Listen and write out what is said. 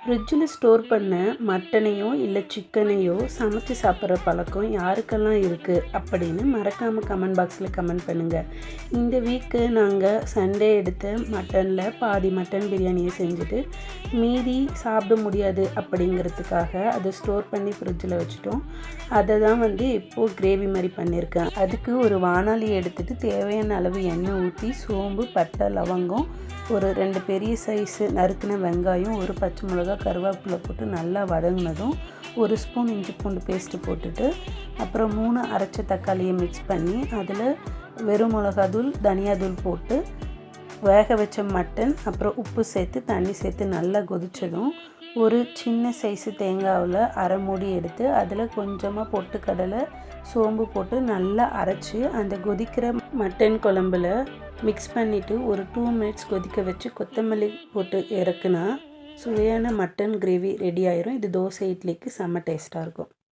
ஃப்ரிட்ஜில் ஸ்டோர் பண்ண மட்டனையோ இல்லை சிக்கனையோ சமைச்சு சாப்பிட்ற பழக்கம் யாருக்கெல்லாம் இருக்குது அப்படின்னு மறக்காமல் கமெண்ட் பாக்ஸில் கமெண்ட் பண்ணுங்கள். இந்த வீக்கு நாங்கள் சண்டே எடுத்த மட்டனில் பாதி மட்டன் பிரியாணியை செஞ்சுட்டு மீதி சாப்பிட முடியாது அப்படிங்கிறதுக்காக அதை ஸ்டோர் பண்ணி ஃப்ரிட்ஜில் வச்சுட்டோம். அதை தான் இப்போது கிரேவி மாதிரி பண்ணியிருக்கேன். அதுக்கு ஒரு வாணாலி எடுத்துகிட்டு தேவையான அளவு எண்ணெய் ஊற்றி சோம்பு, பட்டை, லவங்கம், ஒரு 2 பெரிய சைஸு நறுக்கின வெங்காயம், ஒரு பச்சை மிளகா, கருவேப்பிலை போட்டு நல்லா வதங்கினதும் 1 ஸ்பூன் இஞ்சி பூண்டு பேஸ்ட்டு போட்டுட்டு அப்புறம் 3 அரைச்ச தக்காளியை மிக்ஸ் பண்ணி அதில் வெறும் மிளகாத்தூள், தனியாத்தூள் போட்டு வேக வச்ச மட்டன் அப்புறம் உப்பு சேர்த்து தண்ணி சேர்த்து நல்லா கொதித்ததும் ஒரு சின்ன சைஸு தேங்காவில் அரை மூடி எடுத்து அதில் கொஞ்சமாக பொட்டுக்கடலை, சோம்பு போட்டு நல்லா அரைச்சி அந்த கொதிக்கிற மட்டன் குழம்புல மிக்ஸ் பண்ணிவிட்டு ஒரு 2 மினிட்ஸ் கொதிக்க வச்சு கொத்தமல்லி போட்டு இறக்குனா சுவையான மட்டன் கிரேவி ரெடி ஆயிரும். இது தோசை, இட்லிக்கு செம்ம டேஸ்ட்டாக இருக்கும்.